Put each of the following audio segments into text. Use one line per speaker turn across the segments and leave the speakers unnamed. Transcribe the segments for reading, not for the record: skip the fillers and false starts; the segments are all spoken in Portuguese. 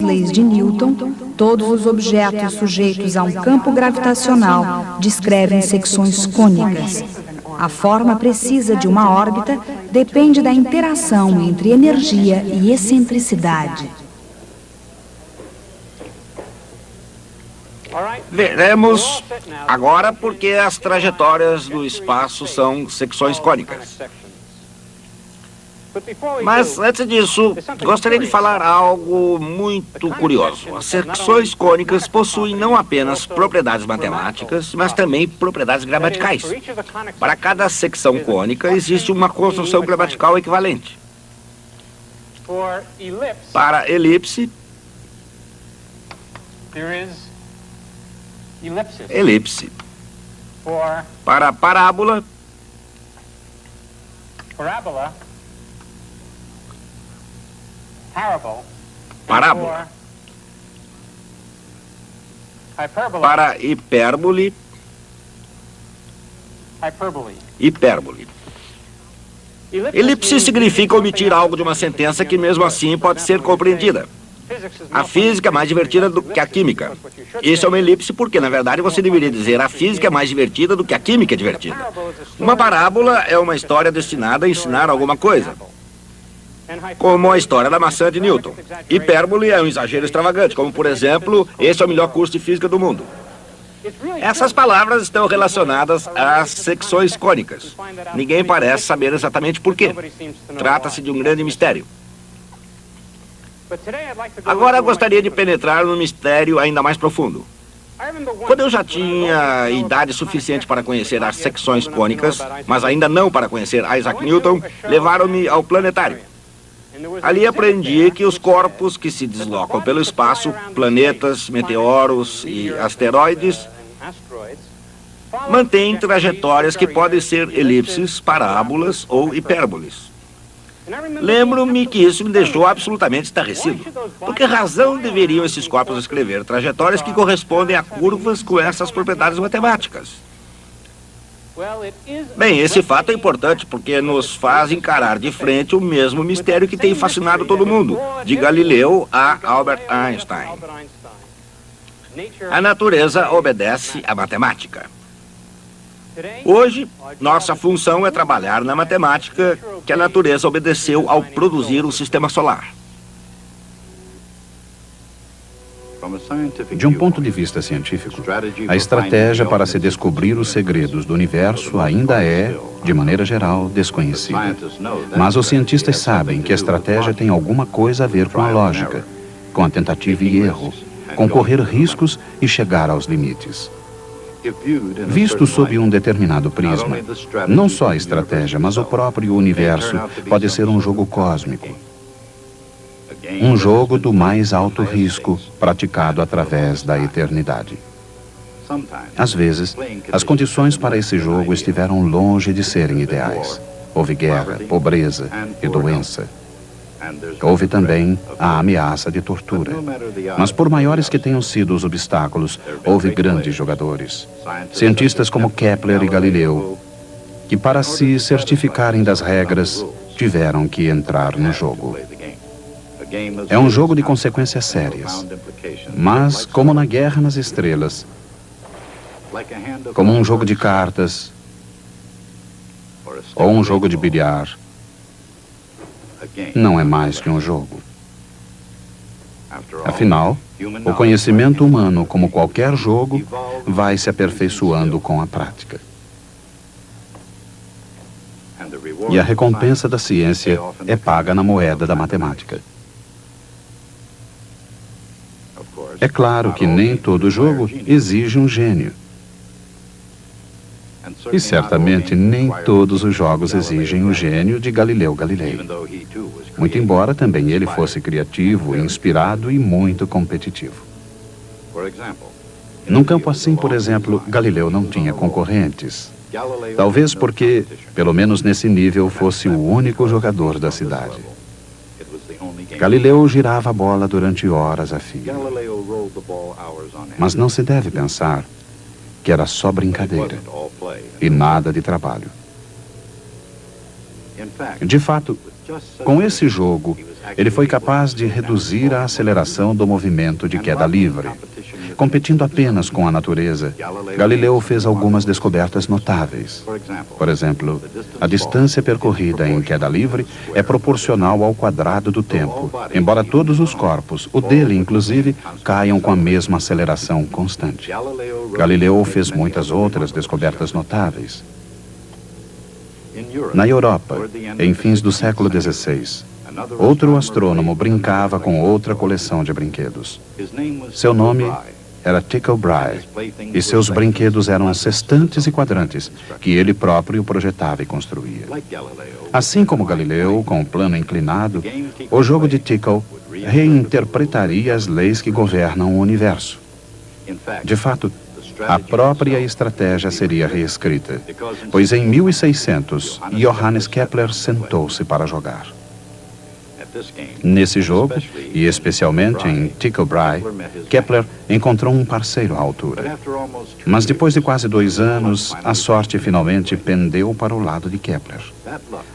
leis de Newton, todos os objetos sujeitos a um campo gravitacional descrevem secções cônicas. A forma precisa de uma órbita depende da interação entre energia e excentricidade.
Veremos agora por que as trajetórias do espaço são secções cônicas. Mas, antes disso, gostaria de falar algo muito curioso. As secções cônicas possuem não apenas propriedades matemáticas, mas também propriedades gramaticais. Para cada secção cônica, existe uma construção gramatical equivalente. Para elipse, elipse. Para parábola, parábola. Para hipérbole, hipérbole. Elipse significa omitir algo de uma sentença que mesmo assim pode ser compreendida. A física é mais divertida do que a química. Isso é uma elipse porque, na verdade, você deveria dizer a física é mais divertida do que a química é divertida. Uma parábola é uma história destinada a ensinar alguma coisa, como a história da maçã de Newton. Hipérbole é um exagero extravagante, como, por exemplo, esse é o melhor curso de física do mundo. Essas palavras estão relacionadas às secções cônicas. Ninguém parece saber exatamente por quê. Trata-se de um grande mistério. Agora gostaria de penetrar num mistério ainda mais profundo. Quando eu já tinha idade suficiente para conhecer as secções cônicas, mas ainda não para conhecer Isaac Newton, levaram-me ao planetário. Ali aprendi que os corpos que se deslocam pelo espaço, planetas, meteoros e asteroides, mantêm trajetórias que podem ser elipses, parábolas ou hipérboles. Lembro-me que isso me deixou absolutamente estarrecido. Por que razão deveriam esses corpos escrever trajetórias que correspondem a curvas com essas propriedades matemáticas? Bem, esse fato é importante porque nos faz encarar de frente o mesmo mistério que tem fascinado todo mundo, de Galileu a Albert Einstein. A natureza obedece à matemática. Hoje, nossa função é trabalhar na matemática que a natureza obedeceu ao produzir o sistema solar.
De um ponto de vista científico, a estratégia para se descobrir os segredos do universo ainda é, de maneira geral, desconhecida. Mas os cientistas sabem que a estratégia tem alguma coisa a ver com a lógica, com a tentativa e erro, com correr riscos e chegar aos limites. Visto sob um determinado prisma, não só a estratégia, mas o próprio universo pode ser um jogo cósmico. Um jogo do mais alto risco, praticado através da eternidade. Às vezes, as condições para esse jogo estiveram longe de serem ideais. Houve guerra, pobreza e doença. Houve também a ameaça de tortura. Mas por maiores que tenham sido os obstáculos, houve grandes jogadores. Cientistas como Kepler e Galileu, que para se certificarem das regras, tiveram que entrar no jogo. É um jogo de consequências sérias. Mas, como na Guerra nas Estrelas, como um jogo de cartas, ou um jogo de bilhar, não é mais que um jogo. Afinal, o conhecimento humano, como qualquer jogo, vai se aperfeiçoando com a prática. E a recompensa da ciência é paga na moeda da matemática. É claro que nem todo jogo exige um gênio. E certamente nem todos os jogos exigem o gênio de Galileu Galilei. Muito embora também ele fosse criativo, inspirado e muito competitivo. Num campo assim, por exemplo, Galileu não tinha concorrentes. Talvez porque, pelo menos nesse nível, fosse o único jogador da cidade. Galileu girava a bola durante horas a fio. Mas não se deve pensar que era só brincadeira e nada de trabalho. De fato, com esse jogo, ele foi capaz de reduzir a aceleração do movimento de queda livre. Competindo apenas com a natureza, Galileu fez algumas descobertas notáveis. Por exemplo, a distância percorrida em queda livre é proporcional ao quadrado do tempo, embora todos os corpos, o dele inclusive, caiam com a mesma aceleração constante. Galileu fez muitas outras descobertas notáveis. Na Europa, em fins do século XVI, outro astrônomo brincava com outra coleção de brinquedos. Seu nome era Tycho Brahe, e seus brinquedos eram sextantes e quadrantes, que ele próprio projetava e construía. Assim como Galileu, com o plano inclinado, o jogo de Tycho reinterpretaria as leis que governam o universo. De fato, a própria estratégia seria reescrita, pois em 1600, Johannes Kepler sentou-se para jogar. Nesse jogo, e especialmente em Tycho Brahe, Kepler encontrou um parceiro à altura. Mas depois de quase 2 anos, a sorte finalmente pendeu para o lado de Kepler.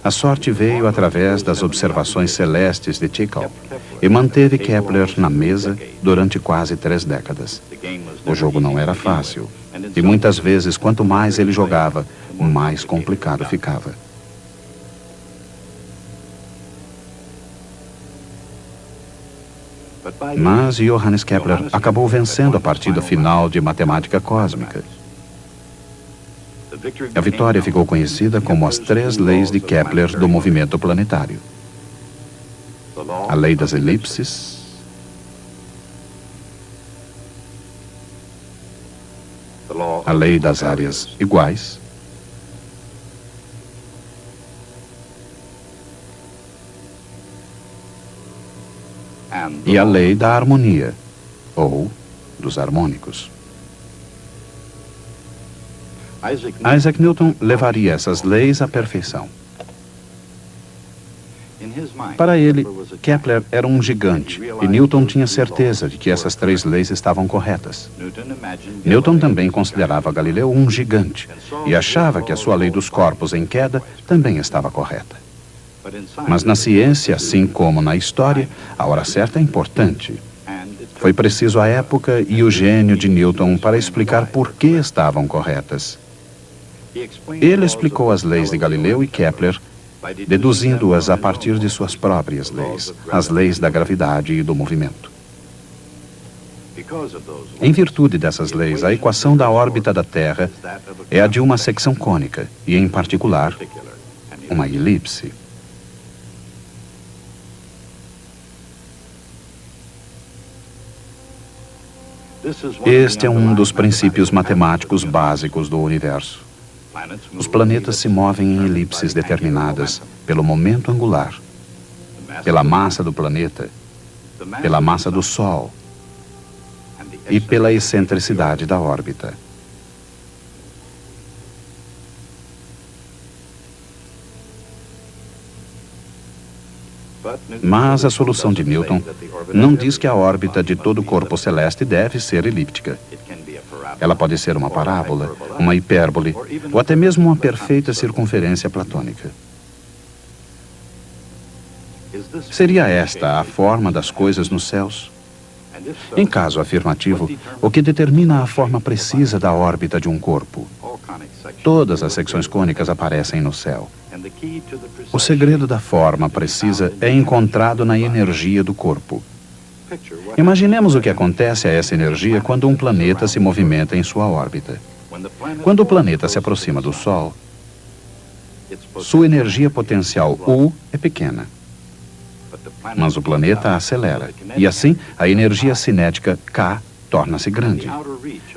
A sorte veio através das observações celestes de Tycho e manteve Kepler na mesa durante quase 3 décadas. O jogo não era fácil, e muitas vezes, quanto mais ele jogava, mais complicado ficava. Mas Johannes Kepler acabou vencendo a partida final de matemática cósmica. A vitória ficou conhecida como as 3 leis de Kepler do movimento planetário. A lei das elipses, a lei das áreas iguais, e a lei da harmonia, ou dos harmônicos. Isaac Newton levaria essas leis à perfeição. Para ele, Kepler era um gigante, e Newton tinha certeza de que essas 3 leis estavam corretas. Newton também considerava Galileu um gigante, e achava que a sua lei dos corpos em queda também estava correta. Mas na ciência, assim como na história, a hora certa é importante. Foi preciso a época e o gênio de Newton para explicar por que estavam corretas. Ele explicou as leis de Galileu e Kepler, deduzindo-as a partir de suas próprias leis, as leis da gravidade e do movimento. Em virtude dessas leis, a equação da órbita da Terra é a de uma secção cônica, e em particular, uma elipse. Este é um dos princípios matemáticos básicos do universo. Os planetas se movem em elipses determinadas pelo momento angular, pela massa do planeta, pela massa do Sol e pela excentricidade da órbita. Mas a solução de Newton não diz que a órbita de todo corpo celeste deve ser elíptica. Ela pode ser uma parábola, uma hipérbole, ou até mesmo uma perfeita circunferência platônica. Seria esta a forma das coisas nos céus? Em caso afirmativo, o que determina a forma precisa da órbita de um corpo? Todas as secções cônicas aparecem no céu. O segredo da forma precisa é encontrado na energia do corpo. Imaginemos o que acontece a essa energia quando um planeta se movimenta em sua órbita. Quando o planeta se aproxima do Sol, sua energia potencial U é pequena. Mas o planeta acelera, e assim a energia cinética K torna-se grande.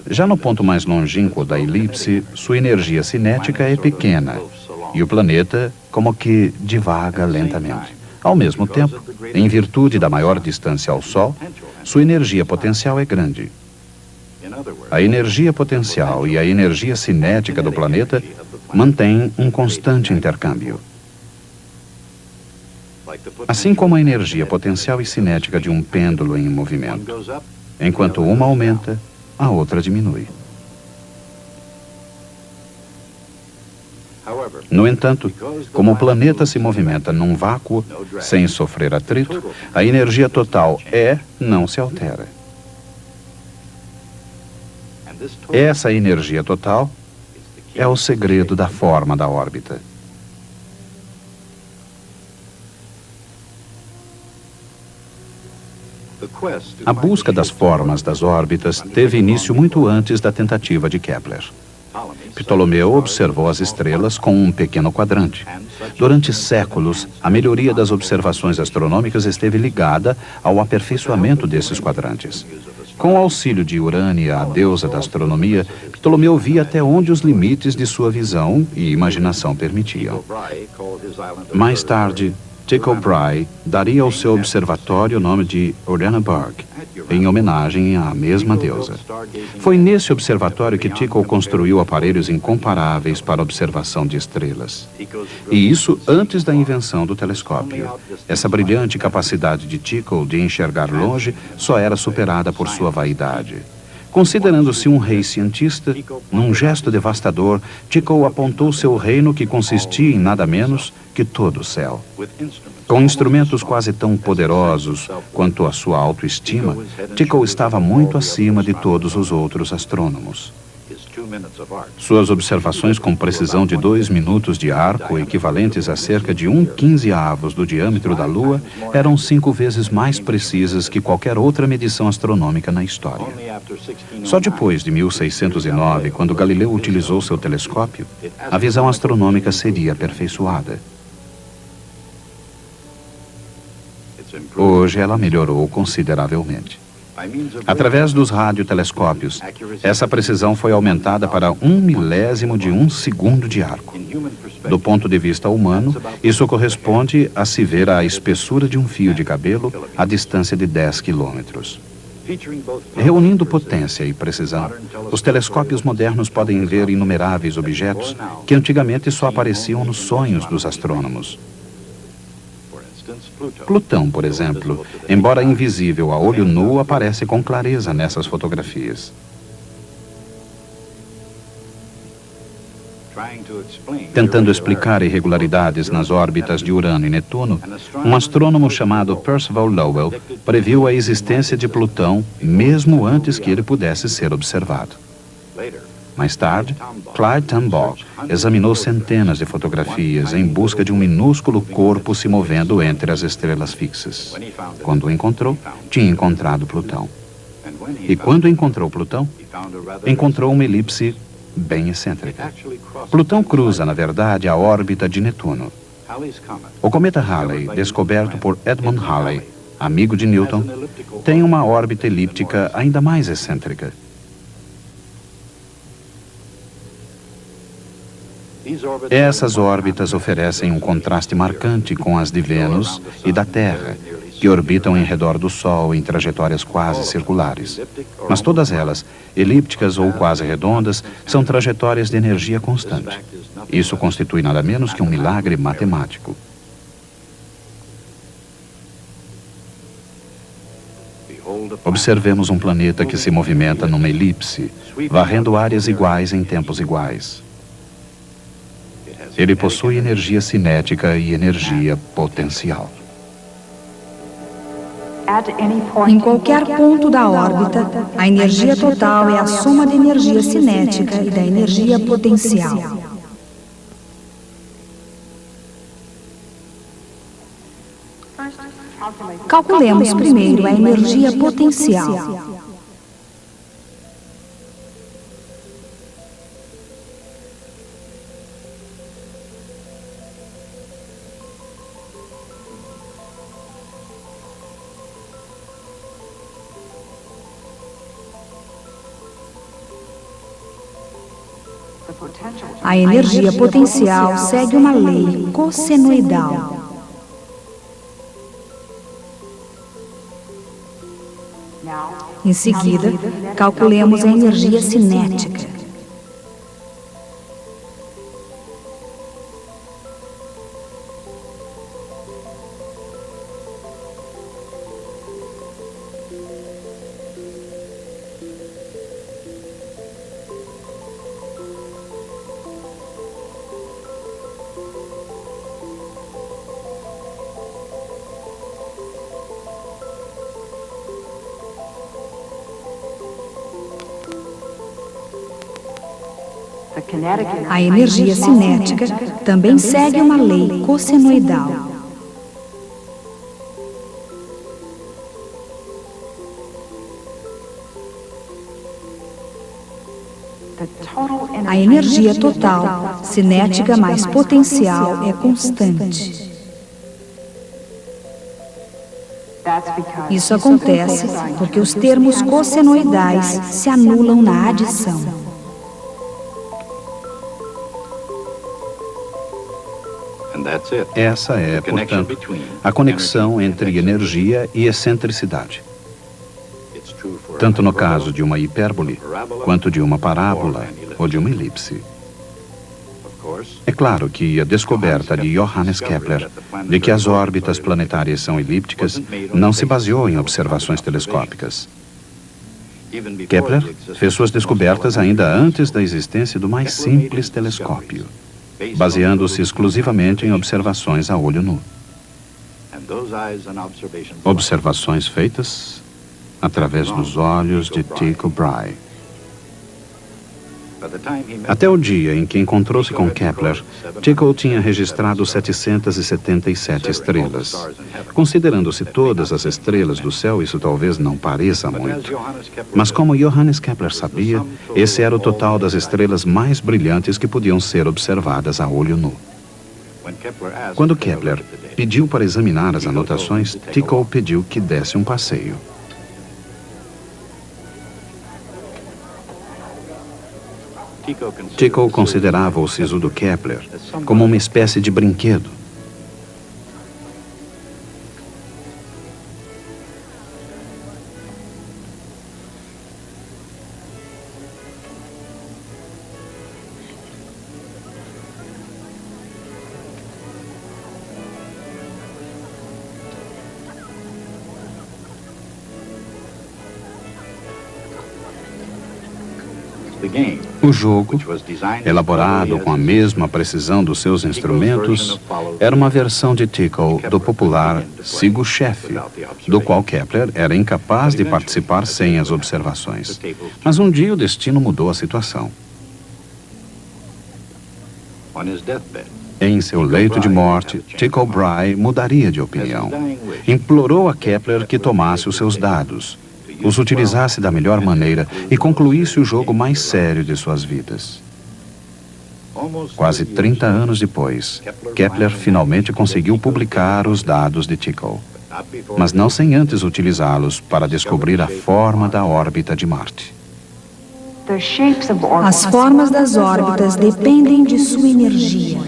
Já no ponto mais longínquo da elipse, sua energia cinética é pequena, e o planeta como que divaga lentamente. Ao mesmo tempo, em virtude da maior distância ao Sol, sua energia potencial é grande. A energia potencial e a energia cinética do planeta mantêm um constante intercâmbio. Assim como a energia potencial e cinética de um pêndulo em movimento. Enquanto uma aumenta, a outra diminui. No entanto, como o planeta se movimenta num vácuo, sem sofrer atrito, a energia total não se altera. Essa energia total é o segredo da forma da órbita. A busca das formas das órbitas teve início muito antes da tentativa de Kepler. Ptolomeu observou as estrelas com um pequeno quadrante. Durante séculos, a melhoria das observações astronômicas esteve ligada ao aperfeiçoamento desses quadrantes. Com o auxílio de Urânia, a deusa da astronomia, Ptolomeu via até onde os limites de sua visão e imaginação permitiam. Mais tarde, Tycho Brahe daria ao seu observatório o nome de Uraniaburg, em homenagem à mesma deusa. Foi nesse observatório que Tycho construiu aparelhos incomparáveis para a observação de estrelas. E isso antes da invenção do telescópio. Essa brilhante capacidade de Tycho de enxergar longe só era superada por sua vaidade. Considerando-se um rei cientista, num gesto devastador, Tycho apontou seu reino que consistia em nada menos que todo o céu. Com instrumentos quase tão poderosos quanto a sua autoestima, Tycho estava muito acima de todos os outros astrônomos. Suas observações com precisão de 2 minutos de arco, equivalentes a cerca de 1/15 do diâmetro da Lua, eram 5 vezes mais precisas que qualquer outra medição astronômica na história. Só depois de 1609, quando Galileu utilizou seu telescópio, a visão astronômica seria aperfeiçoada. Hoje ela melhorou consideravelmente. Através dos radiotelescópios, essa precisão foi aumentada para 1/1000º de 1 segundo de arco. Do ponto de vista humano, isso corresponde a se ver a espessura de um fio de cabelo à distância de 10 quilômetros. Reunindo potência e precisão, os telescópios modernos podem ver inumeráveis objetos que antigamente só apareciam nos sonhos dos astrônomos. Plutão, por exemplo, embora invisível a olho nu, aparece com clareza nessas fotografias. Tentando explicar irregularidades nas órbitas de Urano e Netuno, um astrônomo chamado Percival Lowell previu a existência de Plutão mesmo antes que ele pudesse ser observado. Mais tarde, Clyde Tombaugh examinou centenas de fotografias em busca de um minúsculo corpo se movendo entre as estrelas fixas. Quando o encontrou, tinha encontrado Plutão. E quando encontrou Plutão, encontrou uma elipse bem excêntrica. Plutão cruza, na verdade, a órbita de Netuno. O cometa Halley, descoberto por Edmund Halley, amigo de Newton, tem uma órbita elíptica ainda mais excêntrica. Essas órbitas oferecem um contraste marcante com as de Vênus e da Terra, que orbitam em redor do Sol em trajetórias quase circulares. Mas todas elas, elípticas ou quase redondas, são trajetórias de energia constante. Isso constitui nada menos que um milagre matemático. Observemos um planeta que se movimenta numa elipse, varrendo áreas iguais em tempos iguais. Ele possui energia cinética e energia potencial.
Em qualquer ponto da órbita, a energia total é a soma da energia cinética e da energia potencial. Calculemos primeiro a energia potencial. A energia potencial segue uma lei cossenoidal. Em seguida, calculemos a energia cinética. A energia cinética também segue uma lei cossenoidal. A energia total, cinética mais potencial, é constante. Isso acontece porque os termos cossenoidais se anulam na adição.
Essa é, portanto, a conexão entre energia e excentricidade. Tanto no caso de uma hipérbole, quanto de uma parábola ou de uma elipse. É claro que a descoberta de Johannes Kepler de que as órbitas planetárias são elípticas não se baseou em observações telescópicas. Kepler fez suas descobertas ainda antes da existência do mais simples telescópio, baseando-se exclusivamente em observações a olho nu. Observações feitas através dos olhos de Tycho Brahe. Até o dia em que encontrou-se com Kepler, Tycho tinha registrado 777 estrelas. Considerando-se todas as estrelas do céu, isso talvez não pareça muito. Mas como Johannes Kepler sabia, esse era o total das estrelas mais brilhantes que podiam ser observadas a olho nu. Quando Kepler pediu para examinar as anotações, Tycho pediu que desse um passeio. Tycho considerava o siso do Kepler como uma espécie de brinquedo. O jogo, elaborado com a mesma precisão dos seus instrumentos, era uma versão de Tycho do popular Siga o Chefe, do qual Kepler era incapaz de participar sem as observações. Mas um dia o destino mudou a situação. Em seu leito de morte, Tycho Brahe mudaria de opinião. Implorou a Kepler que tomasse os seus dados, os utilizasse da melhor maneira e concluísse o jogo mais sério de suas vidas. Quase 30 anos depois, Kepler finalmente conseguiu publicar os dados de Tycho, mas não sem antes utilizá-los para descobrir a forma da órbita de Marte.
As formas das órbitas dependem de sua energia.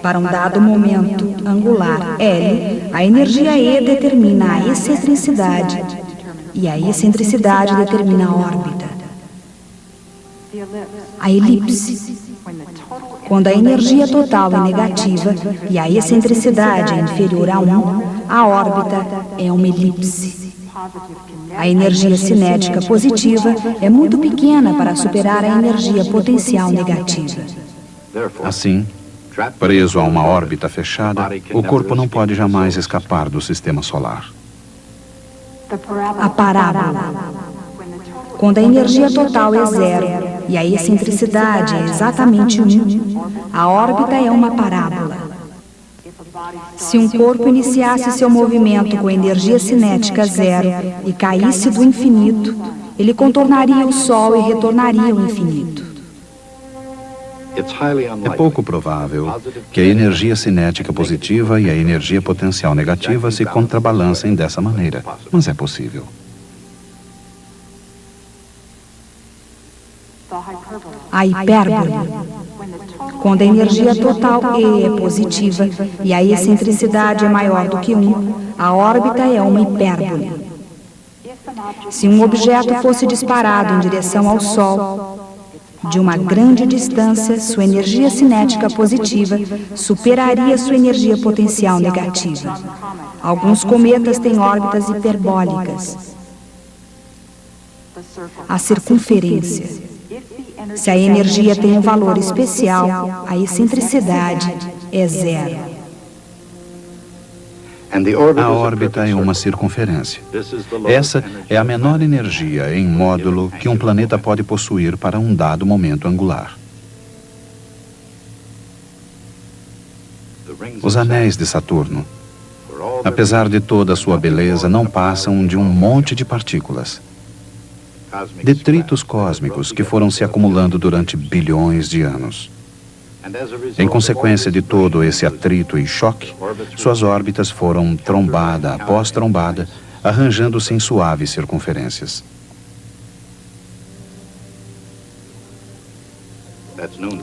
Para um dado momento angular L, a energia E determina a excentricidade, e a excentricidade determina a órbita. A elipse. Quando a energia total é negativa e a excentricidade é inferior a 1, a órbita é uma elipse. A energia cinética positiva é muito pequena para superar a energia potencial negativa.
Assim, preso a uma órbita fechada, o corpo não pode jamais escapar do sistema solar.
A parábola. Quando a energia total é 0 e a excentricidade é exatamente 1, a órbita é uma parábola. Se um corpo iniciasse seu movimento com energia cinética 0 e caísse do infinito, ele contornaria o Sol e retornaria ao infinito.
É pouco provável que a energia cinética positiva e a energia potencial negativa se contrabalancem dessa maneira, mas é possível.
A hipérbole. Quando a energia total E é positiva e a excentricidade é maior do que 1, a órbita é uma hipérbole. Se um objeto fosse disparado em direção ao Sol, de uma grande distância, sua energia cinética positiva superaria sua energia potencial negativa. Alguns cometas têm órbitas hiperbólicas. A circunferência. Se a energia tem um valor especial, a excentricidade é 0.
A órbita é uma circunferência. Essa é a menor energia em módulo que um planeta pode possuir para um dado momento angular. Os anéis de Saturno, apesar de toda a sua beleza, não passam de um monte de partículas. Detritos cósmicos que foram se acumulando durante bilhões de anos. Em consequência de todo esse atrito e choque, suas órbitas foram trombada após trombada, arranjando-se em suaves circunferências.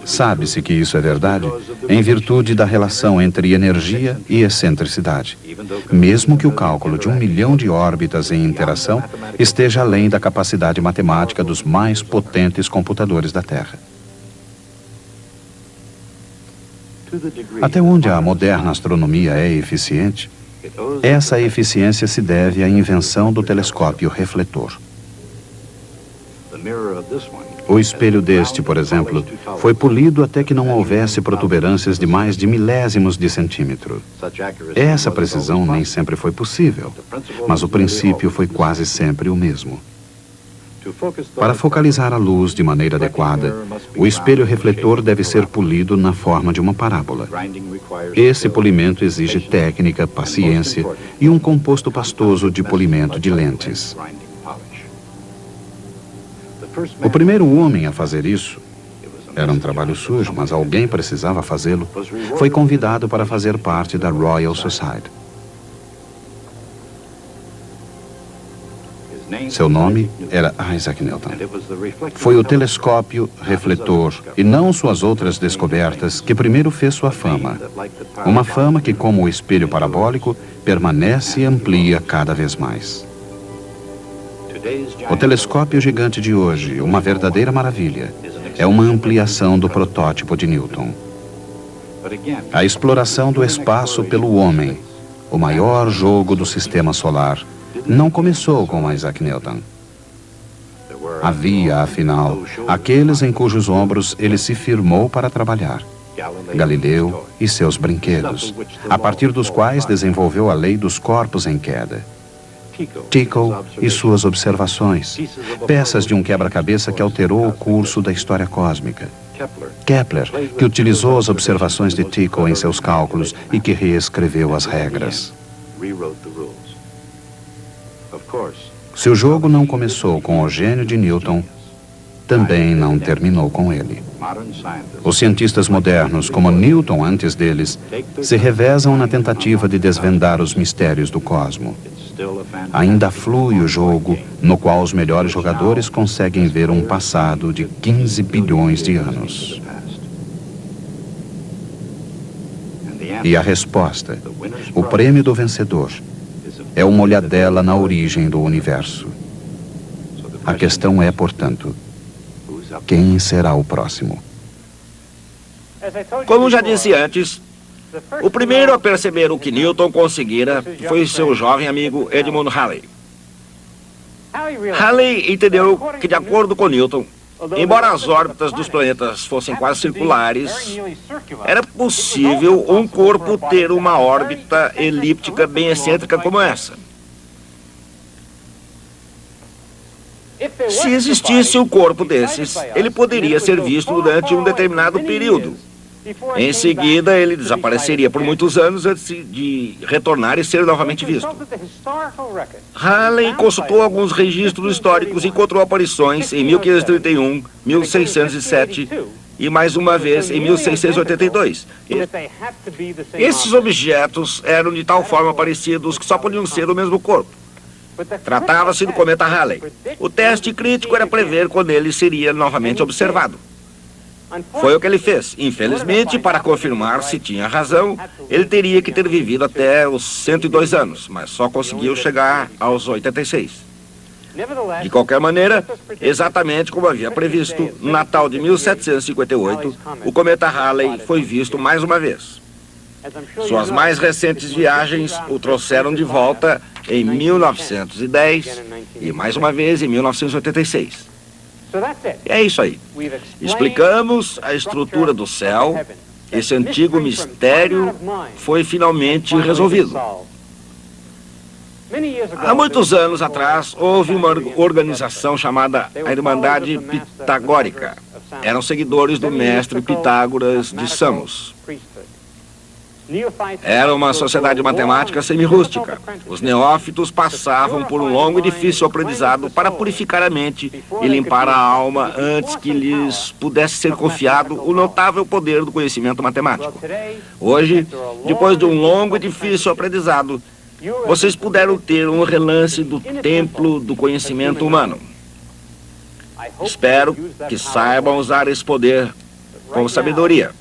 Sabe-se que isso é verdade em virtude da relação entre energia e excentricidade, mesmo que o cálculo de 1 milhão de órbitas em interação esteja além da capacidade matemática dos mais potentes computadores da Terra. Até onde a moderna astronomia é eficiente, essa eficiência se deve à invenção do telescópio refletor. O espelho deste, por exemplo, foi polido até que não houvesse protuberâncias de mais de milésimos de centímetro. Essa precisão nem sempre foi possível, mas o princípio foi quase sempre o mesmo. Para focalizar a luz de maneira adequada, o espelho refletor deve ser polido na forma de uma parábola. Esse polimento exige técnica, paciência e um composto pastoso de polimento de lentes. O primeiro homem a fazer isso, era um trabalho sujo, mas alguém precisava fazê-lo, foi convidado para fazer parte da Royal Society. Seu nome era Isaac Newton. Foi o telescópio refletor e não suas outras descobertas que primeiro fez sua fama. Uma fama que, como o espelho parabólico, permanece e amplia cada vez mais. O telescópio gigante de hoje, uma verdadeira maravilha, é uma ampliação do protótipo de Newton. A exploração do espaço pelo homem, o maior jogo do sistema solar, não começou com Isaac Newton. Havia, afinal, aqueles em cujos ombros ele se firmou para trabalhar. Galileu e seus brinquedos, a partir dos quais desenvolveu a lei dos corpos em queda. Tycho e suas observações, peças de um quebra-cabeça que alterou o curso da história cósmica. Kepler, que utilizou as observações de Tycho em seus cálculos e que reescreveu as regras. Se o jogo não começou com o gênio de Newton, também não terminou com ele. Os cientistas modernos, como Newton antes deles, se revezam na tentativa de desvendar os mistérios do cosmo. Ainda flui o jogo no qual os melhores jogadores conseguem ver um passado de 15 bilhões de anos. E a resposta, o prêmio do vencedor, é uma olhadela na origem do universo. A questão é, portanto, quem será o próximo?
Como já disse antes, o primeiro a perceber o que Newton conseguira foi seu jovem amigo Edmund Halley. Halley entendeu que, de acordo com Newton, embora as órbitas dos planetas fossem quase circulares, era possível um corpo ter uma órbita elíptica bem excêntrica como essa. Se existisse um corpo desses, ele poderia ser visto durante um determinado período. Em seguida, ele desapareceria por muitos anos antes de retornar e ser novamente visto. Halley consultou alguns registros históricos e encontrou aparições em 1531, 1607 e mais uma vez em 1682. Esses objetos eram de tal forma parecidos que só podiam ser o mesmo corpo. Tratava-se do cometa Halley. O teste crítico era prever quando ele seria novamente observado. Foi o que ele fez. Infelizmente, para confirmar se tinha razão, ele teria que ter vivido até os 102 anos, mas só conseguiu chegar aos 86. De qualquer maneira, exatamente como havia previsto, no Natal de 1758, o cometa Halley foi visto mais uma vez. Suas mais recentes viagens o trouxeram de volta em 1910 e mais uma vez em 1986. É isso aí. Explicamos a estrutura do céu. Esse antigo mistério foi finalmente resolvido. Há muitos anos atrás, houve uma organização chamada a Irmandade Pitagórica. Eram seguidores do mestre Pitágoras de Samos. Era uma sociedade matemática semi-rústica. Os neófitos passavam por um longo e difícil aprendizado para purificar a mente e limpar a alma antes que lhes pudesse ser confiado o notável poder do conhecimento matemático. Hoje, depois de um longo e difícil aprendizado, vocês puderam ter um relance do templo do conhecimento humano. Espero que saibam usar esse poder com sabedoria.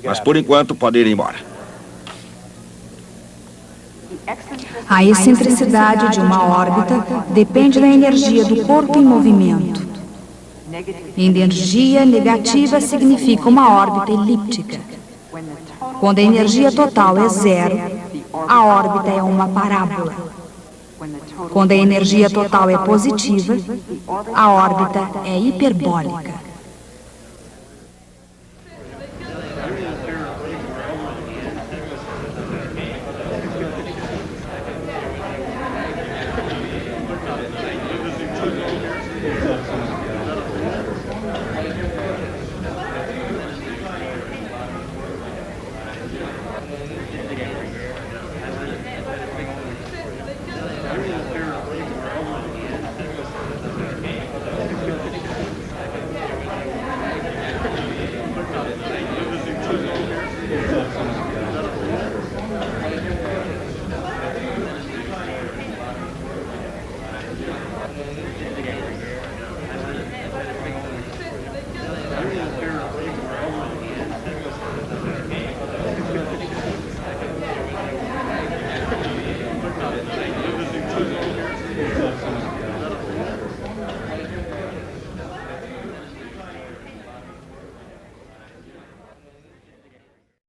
Mas, por enquanto, podem ir embora.
A excentricidade de uma órbita depende da energia do corpo em movimento. Energia negativa significa uma órbita elíptica. Quando a energia total é zero, a órbita é uma parábola. Quando a energia total é positiva, a órbita é hiperbólica.